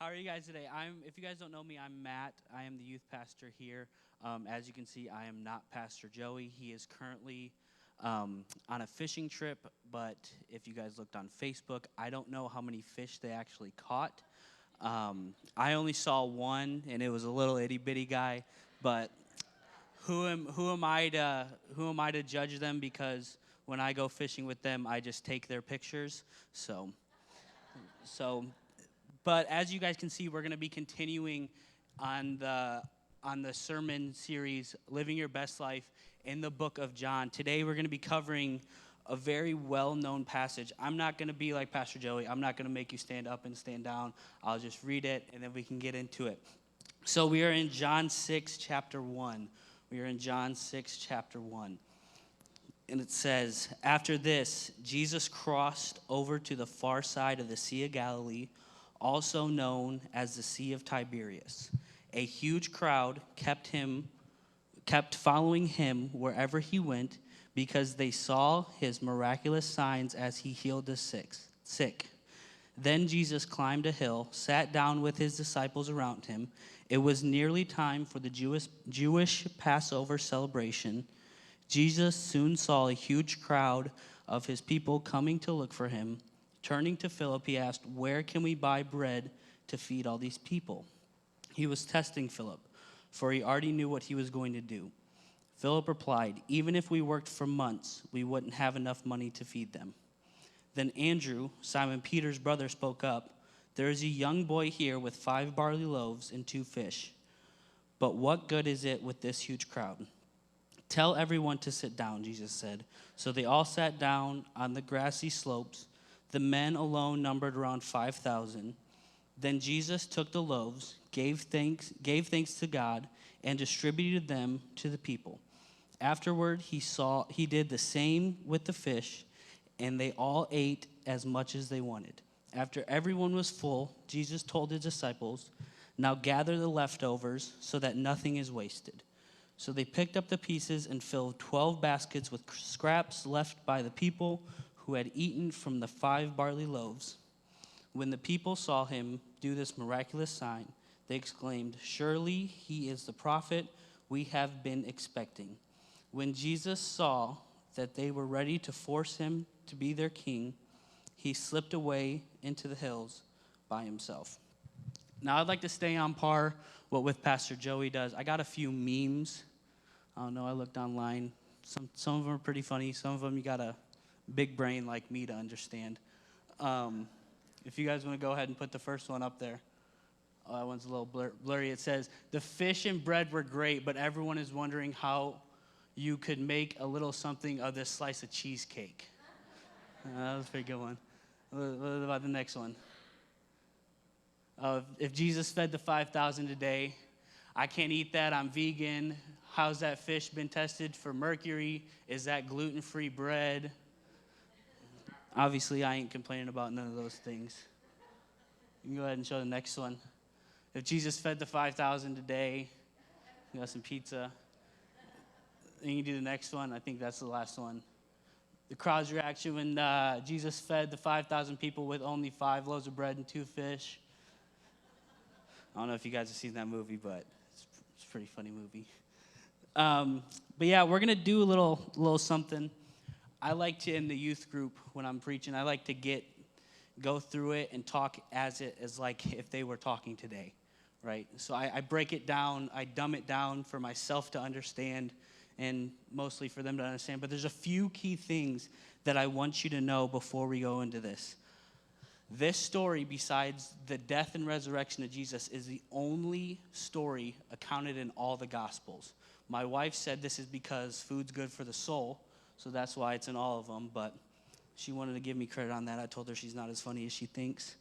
How are you guys today? If you guys don't know me, I'm Matt. I am the youth pastor here. As you can see, I am not Pastor Joey. He is currently on a fishing trip, but if you guys looked on Facebook, I don't know how many fish they actually caught. I only saw one, and it was a little itty bitty guy. But who am I to judge them? Because when I go fishing with them, I just take their pictures. So, but as you guys can see, we're going to be continuing on the sermon series, Living Your Best Life in the book of John. Today we're going to be covering a very well-known passage. I'm not going to be like Pastor Joey. I'm not going to make you stand up and stand down. I'll just read it, and then we can get into it. So we are in John 6, chapter 1. We are in John 6, chapter 1. And it says, "After this, Jesus crossed over to the far side of the Sea of Galilee, also known as the Sea of Tiberias. A huge crowd kept following him wherever he went, because they saw his miraculous signs as he healed the sick. Then Jesus climbed a hill, sat down with his disciples around him. It was nearly time for the Jewish Passover celebration. Jesus soon saw a huge crowd of his people coming to look for him. Turning to Philip, he asked, 'Where can we buy bread to feed all these people?' He was testing Philip, for he already knew what he was going to do. Philip replied, 'Even if we worked for months, we wouldn't have enough money to feed them.' Then Andrew, Simon Peter's brother, spoke up. 'There is a young boy here with 5 barley loaves and 2 fish. But what good is it with this huge crowd?' 'Tell everyone to sit down,' Jesus said. So they all sat down on the grassy slopes. The men alone numbered around 5,000. Then Jesus took the loaves, gave thanks to God, and distributed them to the people. Afterward, he did the same with the fish, and they all ate as much as they wanted. After everyone was full, Jesus told his disciples, 'Now gather the leftovers so that nothing is wasted.' So they picked up the pieces and filled 12 baskets with scraps left by the people who had eaten from the 5 barley loaves. When the people saw him do this miraculous sign, they exclaimed, 'Surely he is the prophet we have been expecting.' When Jesus saw that they were ready to force him to be their king, he slipped away into the hills by himself." Now, I'd like to stay on par with Pastor Joey does. I got a few memes. I don't know, I looked online. Some of them are pretty funny. Some of them you got a big brain like me to understand. If you guys want to go ahead and put the first one up there. Oh, that one's a little blurry. It says, "The fish and bread were great, but everyone is wondering how you could make a little something of this slice of cheesecake." That was a pretty good one. What about the next one? If Jesus fed the 5,000 today, I can't eat that, I'm vegan. How's that fish been tested for mercury? Is that gluten-free bread? Obviously, I ain't complaining about none of those things. You can go ahead and show the next one. If Jesus fed the 5,000 today, we got some pizza. And you can do the next one. I think that's the last one. The crowd's reaction when Jesus fed the 5,000 people with only 5 loaves of bread and 2 fish. I don't know if you guys have seen that movie, but it's a pretty funny movie. But yeah, we're going to do a little something. I like to, in the youth group, when I'm preaching, I like to go through it and talk as like if they were talking today, right? So I break it down, I dumb it down for myself to understand, and mostly for them to understand. But there's a few key things that I want you to know before we go into this. This story, besides the death and resurrection of Jesus, is the only story accounted in all the Gospels. My wife said this is because food's good for the soul, so that's why it's in all of them, but she wanted to give me credit on that. I told her she's not as funny as she thinks.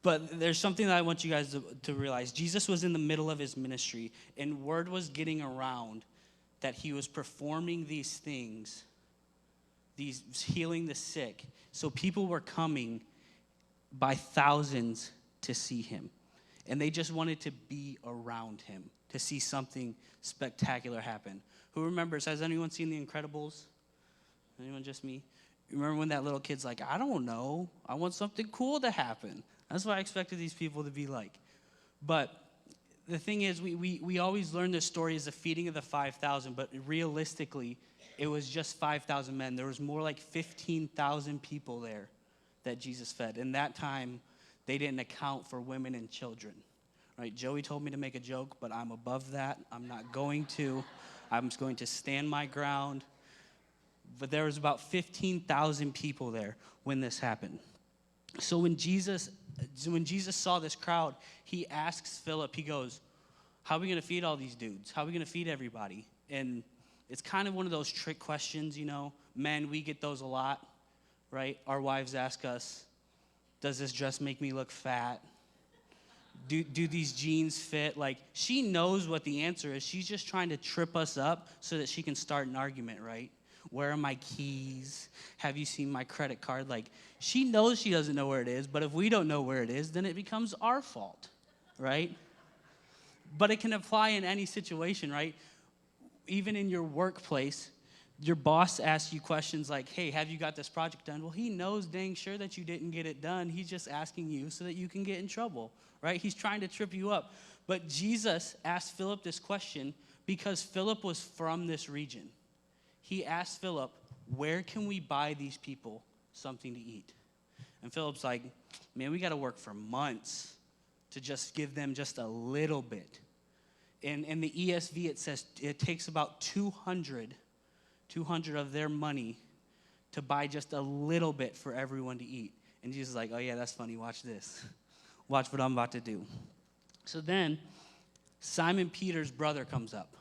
But there's something that I want you guys to realize. Jesus was in the middle of his ministry, and word was getting around that he was performing these things, these healing the sick. So people were coming by thousands to see him. And they just wanted to be around him, to see something spectacular happen. Who remembers, has anyone seen The Incredibles? Anyone, just me? Remember when that little kid's like, I don't know. I want something cool to happen. That's what I expected these people to be like. But the thing is, we always learn this story as a feeding of the 5,000, but realistically, it was just 5,000 men. There was more like 15,000 people there that Jesus fed. In that time, they didn't account for women and children. Right? Joey told me to make a joke, but I'm above that. I'm not going to. I'm just going to stand my ground. But there was about 15,000 people there when this happened. So when Jesus saw this crowd, he asks Philip, he goes, how are we going to feed all these dudes? How are we going to feed everybody? And it's kind of one of those trick questions, you know. Men, we get those a lot, right? Our wives ask us, does this dress make me look fat? Do these jeans fit? Like, she knows what the answer is. She's just trying to trip us up so that she can start an argument, right? Where are my keys? Have you seen my credit card? Like, she knows she doesn't know where it is, but if we don't know where it is, then it becomes our fault, right? But it can apply in any situation, right? Even in your workplace, your boss asks you questions like, hey, have you got this project done? Well, he knows dang sure that you didn't get it done. He's just asking you so that you can get in trouble, right? He's trying to trip you up. But Jesus asked Philip this question because Philip was from this region. He asked Philip, where can we buy these people something to eat? And Philip's like, man, we got to work for months to just give them just a little bit. In the ESV, it says it takes about 200 of their money to buy just a little bit for everyone to eat. And Jesus is like, oh, yeah, that's funny. Watch this. Watch what I'm about to do. So then Simon Peter's brother comes up.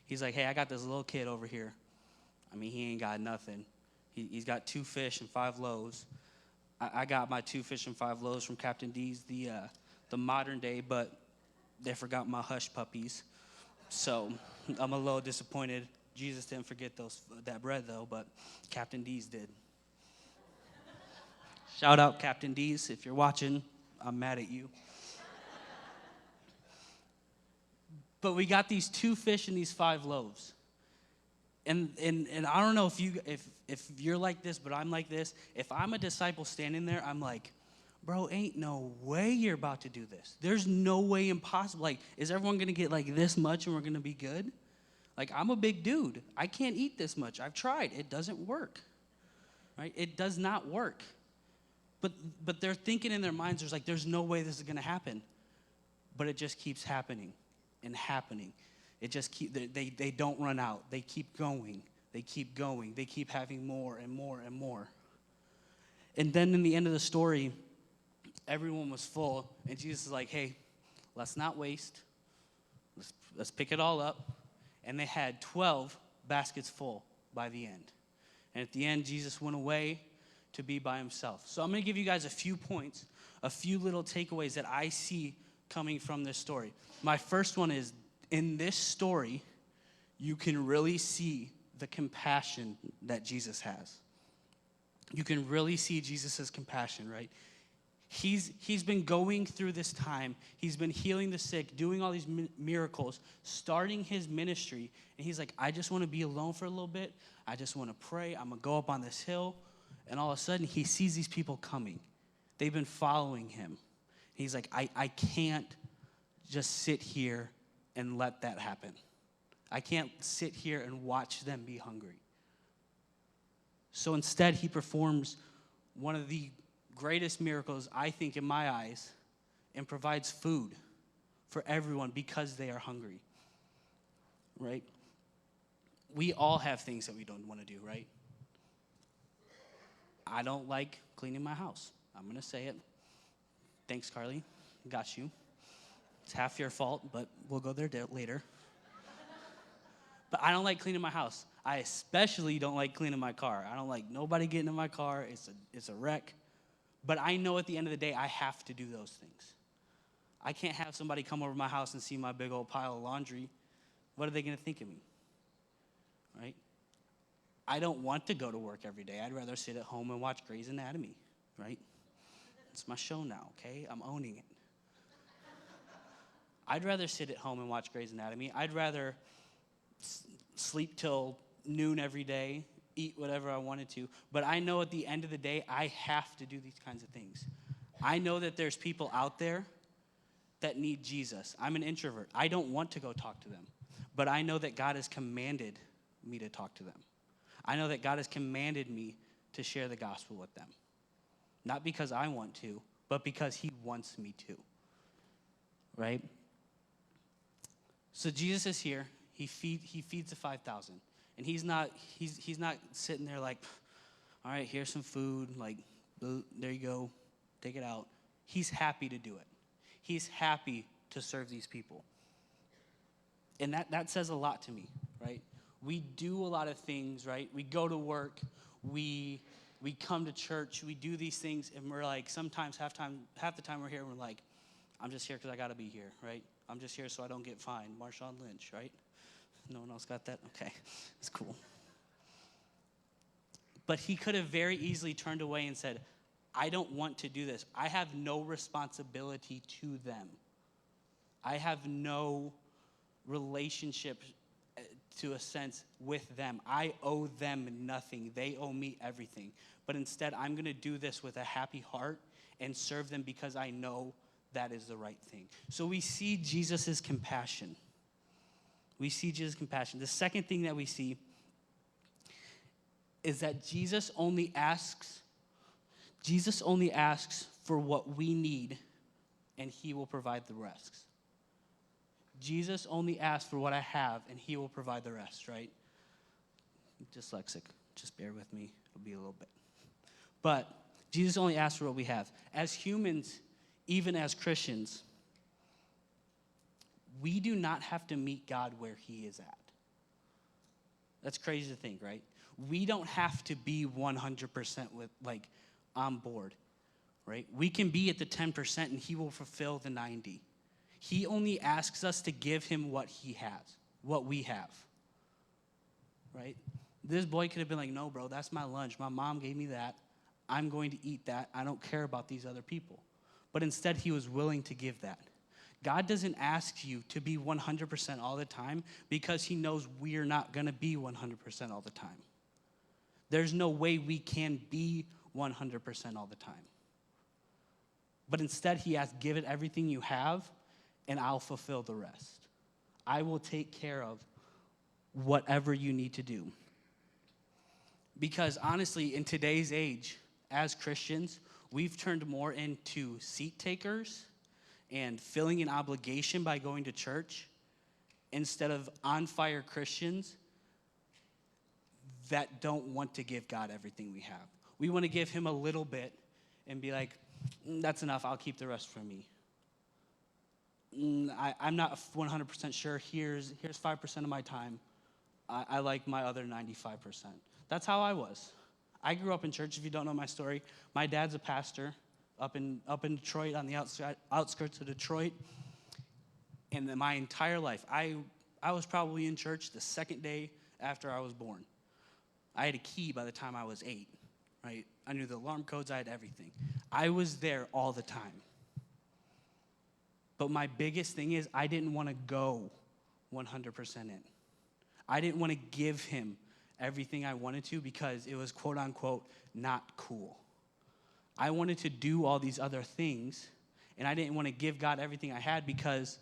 He's like, hey, I got this little kid over here. I mean, he ain't got nothing. He's got 2 fish and 5 loaves. I got my 2 fish and 5 loaves from Captain D's, the modern day, but they forgot my hush puppies. So I'm a little disappointed. Jesus didn't forget that bread, though, but Captain D's did. Shout out Captain D's. If you're watching, I'm mad at you. But we got these 2 fish and these 5 loaves. And I don't know if you're like this, but I'm like this. If I'm a disciple standing there, I'm like, bro, ain't no way you're about to do this. There's no way impossible. Like, is everyone going to get like this much and we're going to be good? Like, I'm a big dude. I can't eat this much. I've tried. It doesn't work, right? It does not work. But they're thinking in their minds, there's no way this is going to happen. But it just keeps happening and happening. It just they don't run out. They keep going. They keep going. They keep having more and more and more. And then in the end of the story, everyone was full, and Jesus is like, hey, let's not waste. Let's pick it all up. And they had 12 baskets full by the end. And at the end, Jesus went away to be by himself. So I'm going to give you guys a few points, a few little takeaways that I see coming from this story. My first one is, in this story, you can really see the compassion that Jesus has. You can really see Jesus' compassion, right? He's been going through this time. He's been healing the sick, doing all these miracles, starting his ministry. And he's like, I just want to be alone for a little bit. I just want to pray. I'm going to go up on this hill. And all of a sudden, he sees these people coming. They've been following him. He's like, I can't just sit here and let that happen. I can't sit here and watch them be hungry. So instead, he performs one of the greatest miracles, I think, in my eyes, and provides food for everyone because they are hungry, right? We all have things that we don't want to do, right? I don't like cleaning my house. I'm going to say it. Thanks, Carly. Got you. It's half your fault, but we'll go there later. But I don't like cleaning my house. I especially don't like cleaning my car. I don't like nobody getting in my car. It's a wreck. But I know at the end of the day, I have to do those things. I can't have somebody come over my house and see my big old pile of laundry. What are they going to think of me? Right? I don't want to go to work every day. I'd rather sit at home and watch Grey's Anatomy, right? It's my show now, okay? I'm owning it. I'd rather sit at home and watch Grey's Anatomy. I'd rather sleep till noon every day eat whatever I wanted to. But I know at the end of the day, I have to do these kinds of things. I know that there's people out there that need Jesus. I'm an introvert. I don't want to go talk to them. But I know that God has commanded me to talk to them. I know that God has commanded me to share the gospel with them. Not because I want to, but because he wants me to. Right? So Jesus is here. He feeds the 5,000. And he's not sitting there like, all right, here's some food. Like, there you go. Take it out. He's happy to do it. He's happy to serve these people. And that says a lot to me, right? We do a lot of things, right? We go to work. We come to church. We do these things. And we're like, sometimes half the time we're here, we're like, I'm just here because I got to be here, right? I'm just here so I don't get fined. Marshawn Lynch, right? No one else got that? Okay, it's cool. But he could have very easily turned away and said, I don't want to do this. I have no responsibility to them. I have no relationship, to a sense, with them. I owe them nothing. They owe me everything. But instead, I'm going to do this with a happy heart and serve them because I know that is the right thing. So we see Jesus' compassion. We see Jesus' compassion. The second thing that we see is that Jesus only asks for what we need, and he will provide the rest. Jesus only asks for what I have, and he will provide the rest, right? I'm dyslexic. Just bear with me. It'll be a little bit. But Jesus only asks for what we have. As humans, even as Christians, we do not have to meet God where he is at. That's crazy to think, right? We don't have to be 100% on board, right? We can be at the 10% and he will fulfill the 90. He only asks us to give him what he has, what we have, right? This boy could have been like, no, bro, that's my lunch. My mom gave me that. I'm going to eat that. I don't care about these other people. But instead, he was willing to give that. God doesn't ask you to be 100% all the time because he knows we're not going to be 100% all the time. There's no way we can be 100% all the time. But instead, he asks, give it everything you have, and I'll fulfill the rest. I will take care of whatever you need to do. Because honestly, in today's age, as Christians, we've turned more into seat takers and filling an obligation by going to church instead of on-fire Christians that don't want to give God everything we have. We want to give him a little bit and be like, that's enough, I'll keep the rest for me. I'm not 100% sure, here's 5% of my time. I like my other 95%. That's how I was. I grew up in church, if you don't know my story. My dad's a pastor up in Detroit, on the outskirts of Detroit. And my entire life, I was probably in church the second day after I was born. I had a key by the time I was 8, right? I knew the alarm codes, I had everything. I was there all the time. But my biggest thing is I didn't want to go 100% in. I didn't want to give him everything I wanted to because it was quote unquote not cool. I wanted to do all these other things, and I didn't want to give God everything I had because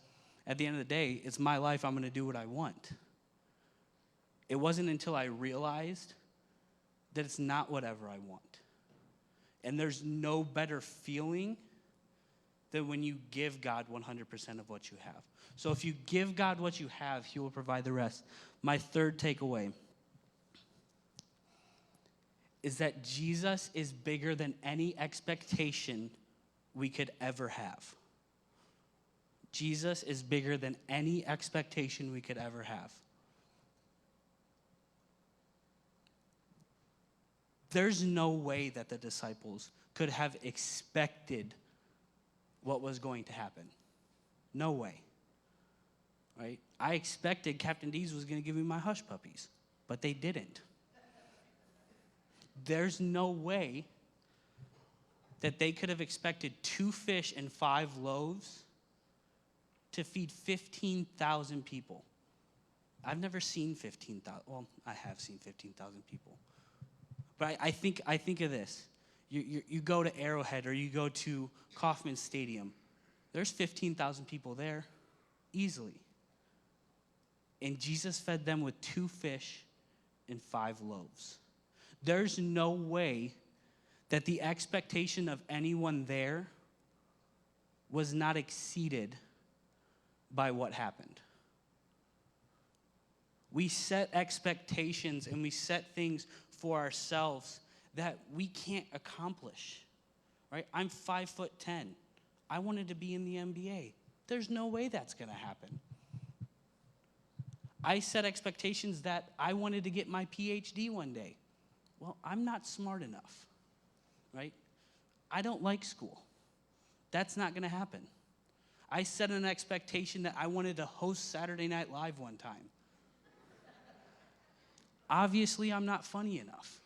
at the end of the day, it's my life, I'm going to do what I want. It wasn't until I realized that it's not whatever I want. And there's no better feeling than when you give God 100% of what you have. So if you give God what you have, he will provide the rest. My third takeaway is that Jesus is bigger than any expectation we could ever have. Jesus is bigger than any expectation we could ever have. There's no way that the disciples could have expected what was going to happen. No way. Right? I expected Captain D's was going to give me my hush puppies, but they didn't. There's no way that they could have expected 2 fish and 5 loaves to feed 15,000 people. I've never seen 15,000. Well, I have seen 15,000 people. But I think of this. You go to Arrowhead or you go to Kauffman Stadium. There's 15,000 people there, easily. And Jesus fed them with 2 fish and 5 loaves. There's no way that the expectation of anyone there was not exceeded by what happened. We set expectations and we set things for ourselves that we can't accomplish, right? I'm 5'10". I wanted to be in the NBA. There's no way that's going to happen. I set expectations that I wanted to get my PhD one day. Well, I'm not smart enough, right? I don't like school. That's not going to happen. I set an expectation that I wanted to host Saturday Night Live one time. Obviously, I'm not funny enough.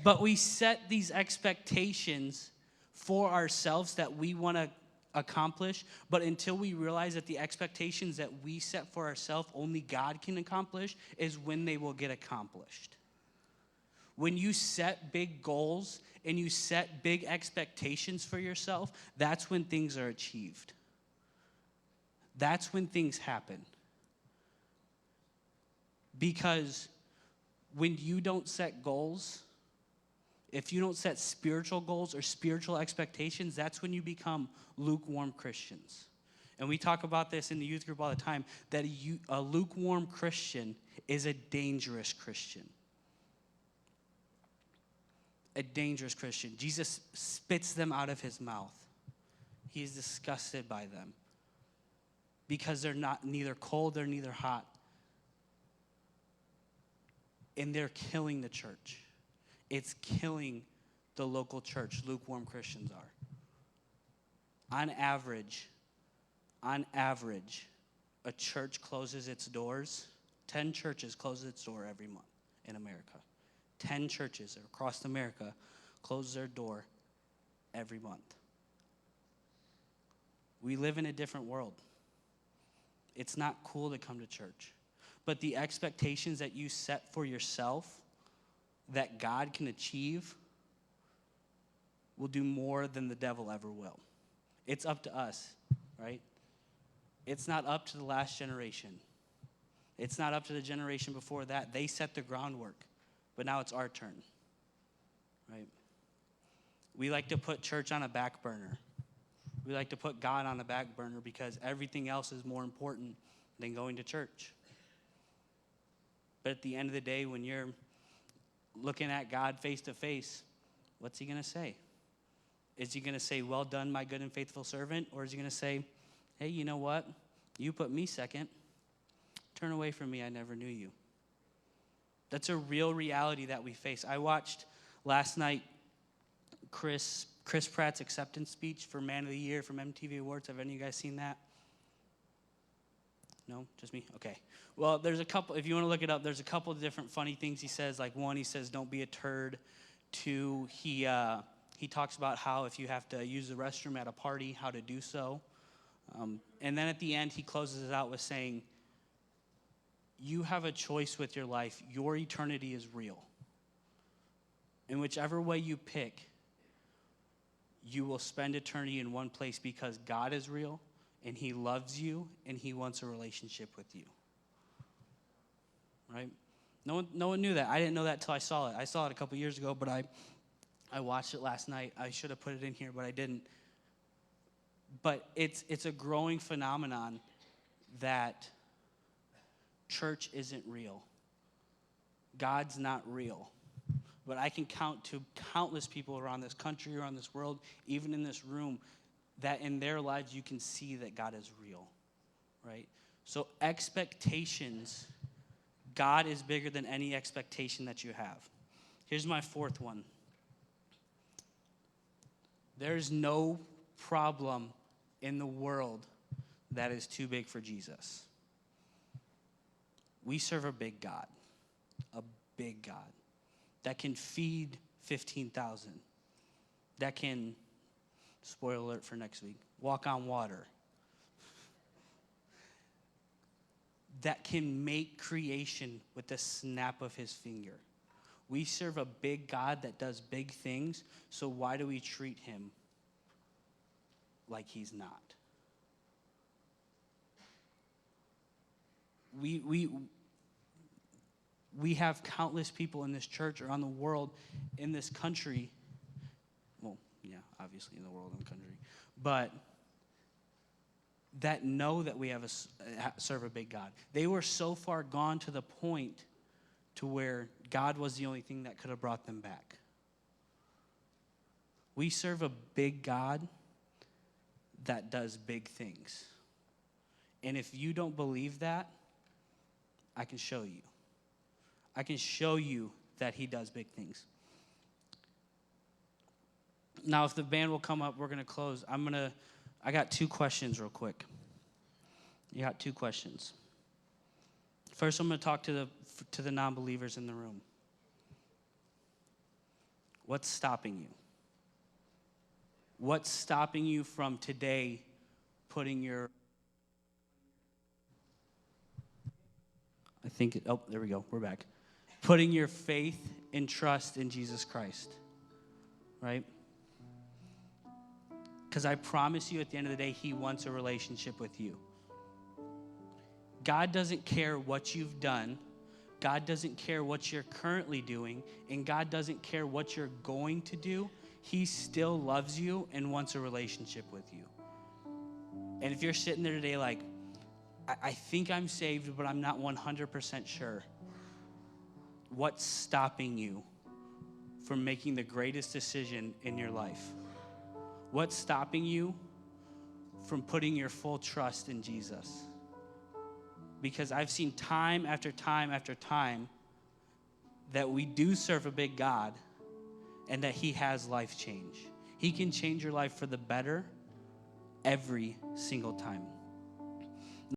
But we set these expectations for ourselves that we want to accomplish, but until we realize that the expectations that we set for ourselves only God can accomplish is when they will get accomplished. When you set big goals and you set big expectations for yourself, that's when things are achieved. That's when things happen. Because when you don't set goals, if you don't set spiritual goals or spiritual expectations, that's when you become lukewarm Christians. And we talk about this in the youth group all the time, that a lukewarm Christian is a dangerous Christian. A dangerous Christian. Jesus spits them out of his mouth. He is disgusted by them because they're neither cold, they're neither hot. And they're killing the church. It's killing the local church, lukewarm Christians are. On average, a church closes its doors. 10 churches close its door every month in America. 10 churches across America close their door every month. We live in a different world. It's not cool to come to church. But the expectations that you set for yourself that God can achieve will do more than the devil ever will. It's up to us, right? It's not up to the last generation. It's not up to the generation before that. They set the groundwork, but now it's our turn, right? We like to put church on a back burner. We like to put God on a back burner because everything else is more important than going to church. But at the end of the day, when you're looking at God face to face, what's he going to say? Is he going to say, well done, my good and faithful servant? Or is he going to say, hey, you know what? You put me second. Turn away from me, I never knew you. That's a real reality that we face. I watched last night Chris Pratt's acceptance speech for Man of the Year from MTV Awards. Have any of you guys seen that? No? Just me? Okay. Well, there's a couple, if you want to look it up, there's a couple of different funny things he says. Like, one, he says, don't be a turd. Two, he talks about how if you have to use the restroom at a party, how to do so. And then at the end, he closes it out with saying, you have a choice with your life. Your eternity is real. In whichever way you pick, you will spend eternity in one place because God is real, and he loves you, and he wants a relationship with you. Right? No one knew that. I didn't know that until I saw it. I saw it a couple years ago, but I watched it last night. I should have put it in here, but I didn't. But it's a growing phenomenon that church isn't real. God's not real. But I can count to countless people around this country, around this world, even in this room, that in their lives you can see that God is real, right? So expectations, God is bigger than any expectation that you have. Here's my fourth one. There's no problem in the world that is too big for Jesus. We serve a big God that can feed 15,000, that can, spoiler alert for next week, walk on water. that can make creation with the snap of his finger. We serve a big God that does big things, so why do we treat him like he's not? We have countless people in this church, around the world, in this country. Well, yeah, obviously in the world and the country. But that know that we serve a big God. They were so far gone to the point to where God was the only thing that could have brought them back. We serve a big God that does big things. And if you don't believe that, I can show you. I can show you that he does big things. Now, if the band will come up, we're going to close. I got 2 questions real quick. You got 2 questions. First, I'm going to talk to the non-believers in the room. What's stopping you? What's stopping you from today putting your... there we go. We're back. Putting your faith and trust in Jesus Christ, right? Because I promise you, at the end of the day, he wants a relationship with you. God doesn't care what you've done. God doesn't care what you're currently doing. And God doesn't care what you're going to do. He still loves you and wants a relationship with you. And if you're sitting there today like, I think I'm saved, but I'm not 100% sure. What's stopping you from making the greatest decision in your life? What's stopping you from putting your full trust in Jesus? Because I've seen time after time after time that we do serve a big God and that he has life change. He can change your life for the better every single time.